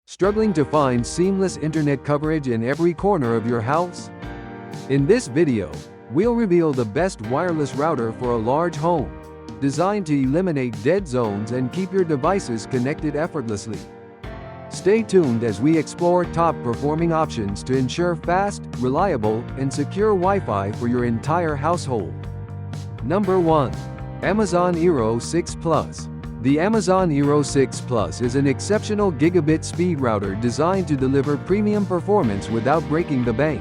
Struggling to find seamless internet coverage in every corner of your house? In this video, we'll reveal the best wireless router for a large home, designed to eliminate dead zones and keep your devices connected effortlessly. Stay tuned as we explore top-performing options to ensure fast, reliable, and secure Wi-Fi for your entire household. Number 1. Amazon Eero 6 Plus. The Amazon Eero 6 Plus is an exceptional gigabit speed router designed to deliver premium performance without breaking the bank.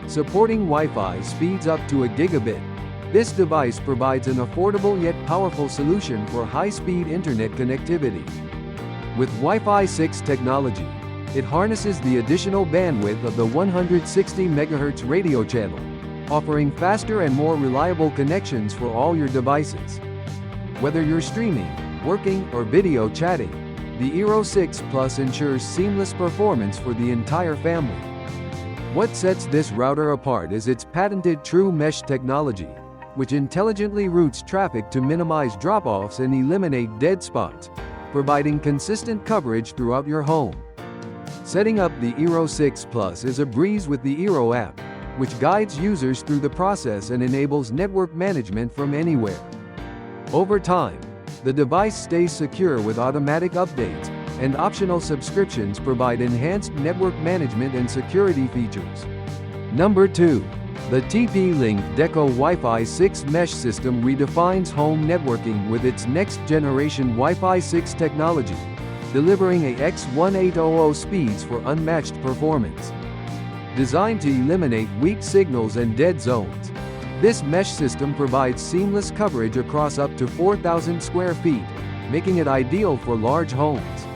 Supporting Wi-Fi speeds up to a gigabit, this device provides an affordable yet powerful solution for high-speed internet connectivity. With Wi-Fi 6 technology, it harnesses the additional bandwidth of the 160 MHz radio channel, offering faster and more reliable connections for all your devices. Whether you're streaming, working, or video chatting, the Eero 6 Plus ensures seamless performance for the entire family. What sets this router apart is its patented True Mesh technology, which intelligently routes traffic to minimize drop-offs and eliminate dead spots, providing consistent coverage throughout your home. Setting up the Eero 6 Plus is a breeze with the Eero app, which guides users through the process and enables network management from anywhere. Over time, the device stays secure with automatic updates, and optional subscriptions provide enhanced network management and security features. Number 2. The TP-Link Deco Wi-Fi 6 Mesh System redefines home networking with its next-generation Wi-Fi 6 technology, delivering X1800 speeds for unmatched performance. Designed to eliminate weak signals and dead zones, this mesh system provides seamless coverage across up to 4,000 square feet, making it ideal for large homes.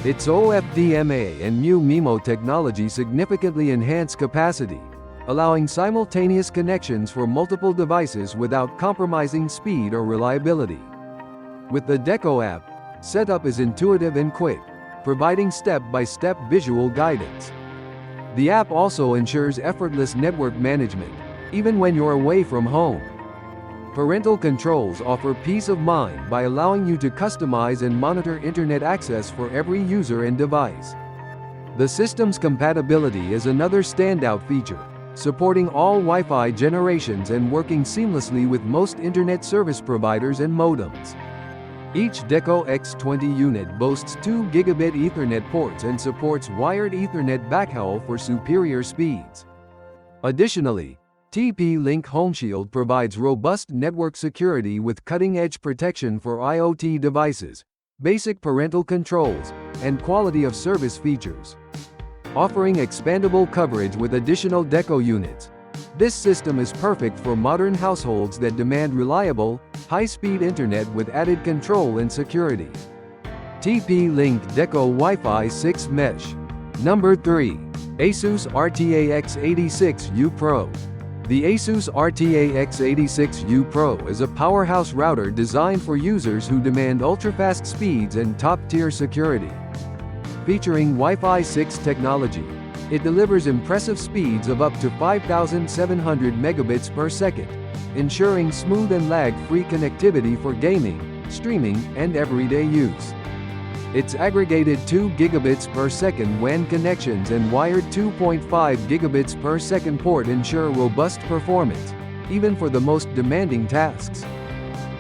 Its OFDMA and MU-MIMO technology significantly enhance capacity, allowing simultaneous connections for multiple devices without compromising speed or reliability. With the Deco app, setup is intuitive and quick, providing step-by-step visual guidance. The app also ensures effortless network management, even when you're away from home. Parental controls offer peace of mind by allowing you to customize and monitor internet access for every user and device. The system's compatibility is another standout feature, supporting all Wi-Fi generations and working seamlessly with most internet service providers and modems. Each Deco X20 unit boasts 2 gigabit Ethernet ports and supports wired Ethernet backhaul for superior speeds. Additionally, TP-Link HomeShield provides robust network security with cutting-edge protection for IoT devices, basic parental controls, and quality-of-service features. Offering expandable coverage with additional Deco units, this system is perfect for modern households that demand reliable, high-speed internet with added control and security. TP-Link Deco Wi-Fi 6 Mesh. Number 3. ASUS RT-AX86U Pro. The ASUS RT-AX86U Pro is a powerhouse router designed for users who demand ultra-fast speeds and top-tier security. Featuring Wi-Fi 6 technology, it delivers impressive speeds of up to 5,700 megabits per second, ensuring smooth and lag-free connectivity for gaming, streaming, and everyday use. Its aggregated 2 gigabits per second WAN connections and wired 2.5 gigabits per second port ensure robust performance, even for the most demanding tasks.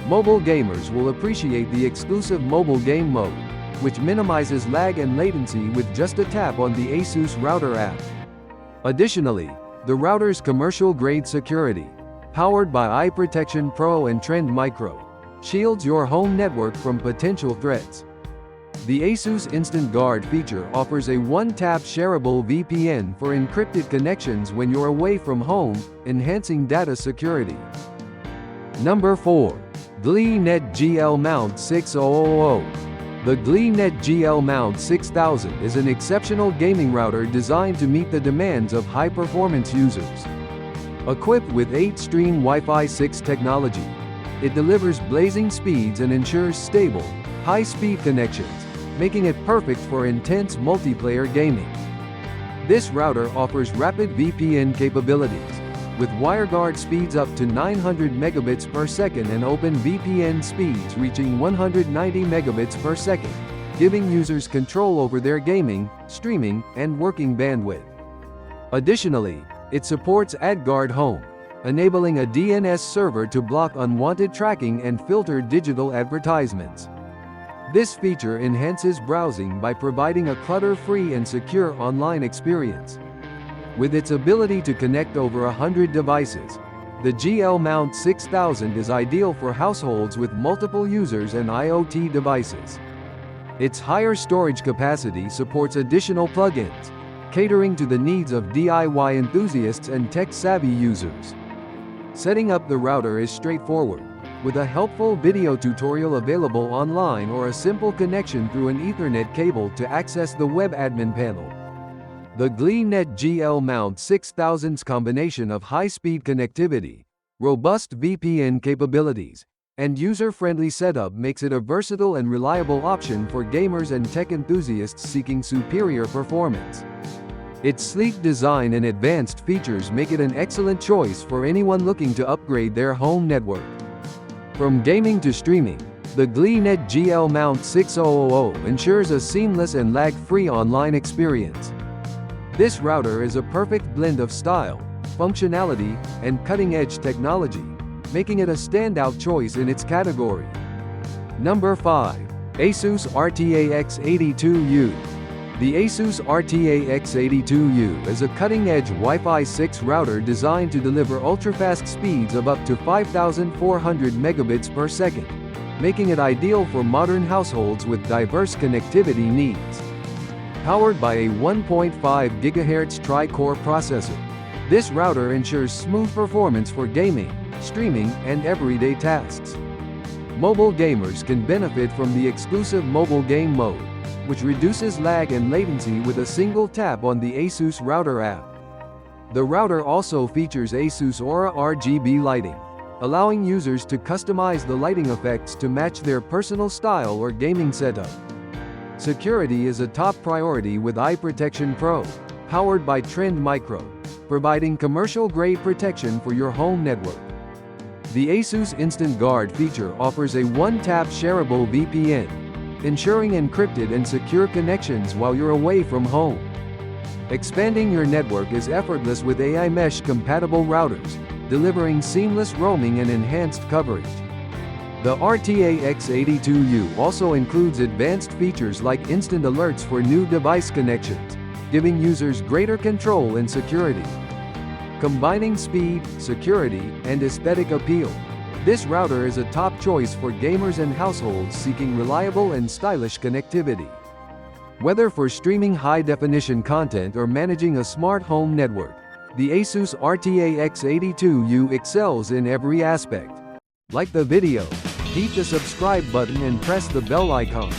Mobile gamers will appreciate the exclusive mobile game mode, which minimizes lag and latency with just a tap on the ASUS router app. Additionally, the router's commercial-grade security, powered by Eye Protection Pro and Trend Micro, shields your home network from potential threats. The ASUS Instant Guard feature offers a one-tap shareable VPN for encrypted connections when you're away from home, enhancing data security. Number 4. GliNet Gl-Mt6000. The GliNet Gl-Mt6000 is an exceptional gaming router designed to meet the demands of high-performance users. Equipped with 8-stream Wi-Fi 6 technology, it delivers blazing speeds and ensures stable, high-speed connections, making it perfect for intense multiplayer gaming. This router offers rapid VPN capabilities, with WireGuard speeds up to 900 megabits per second and OpenVPN speeds reaching 190 megabits per second, giving users control over their gaming, streaming, and working bandwidth. Additionally, it supports AdGuard Home, enabling a DNS server to block unwanted tracking and filter digital advertisements. This feature enhances browsing by providing a clutter-free and secure online experience. With its ability to connect over 100 devices, the Gl-Mt6000 is ideal for households with multiple users and IoT devices. Its higher storage capacity supports additional plugins, catering to the needs of DIY enthusiasts and tech-savvy users. Setting up the router is straightforward, with a helpful video tutorial available online or a simple connection through an Ethernet cable to access the web admin panel. The GliNet Gl-Mt6000's combination of high-speed connectivity, robust VPN capabilities, and user-friendly setup makes it a versatile and reliable option for gamers and tech enthusiasts seeking superior performance. Its sleek design and advanced features make it an excellent choice for anyone looking to upgrade their home network. From gaming to streaming, the GliNet Gl-Mt6000 ensures a seamless and lag-free online experience. This router is a perfect blend of style, functionality, and cutting-edge technology, making it a standout choice in its category. Number 5. ASUS RT-AX86U. The ASUS RT-AX86U is a cutting-edge Wi-Fi 6 router designed to deliver ultra-fast speeds of up to 5,400 megabits per second, making it ideal for modern households with diverse connectivity needs. Powered by a 1.5 GHz tri-core processor, this router ensures smooth performance for gaming, streaming, and everyday tasks. Mobile gamers can benefit from the exclusive mobile game mode, which reduces lag and latency with a single tap on the ASUS Router app. The router also features ASUS Aura RGB lighting, allowing users to customize the lighting effects to match their personal style or gaming setup. Security is a top priority with Eye Protection Pro, powered by Trend Micro, providing commercial-grade protection for your home network. The ASUS Instant Guard feature offers a one-tap shareable VPN, ensuring encrypted and secure connections while you're away from home. Expanding your network is effortless with AI mesh-compatible routers, delivering seamless roaming and enhanced coverage. The RT-AX86U also includes advanced features like instant alerts for new device connections, giving users greater control and security. Combining speed, security, and aesthetic appeal, this router is a top choice for gamers and households seeking reliable and stylish connectivity. Whether for streaming high-definition content or managing a smart home network, the ASUS RT-AX86U excels in every aspect. Like the video, hit the subscribe button and press the bell icon.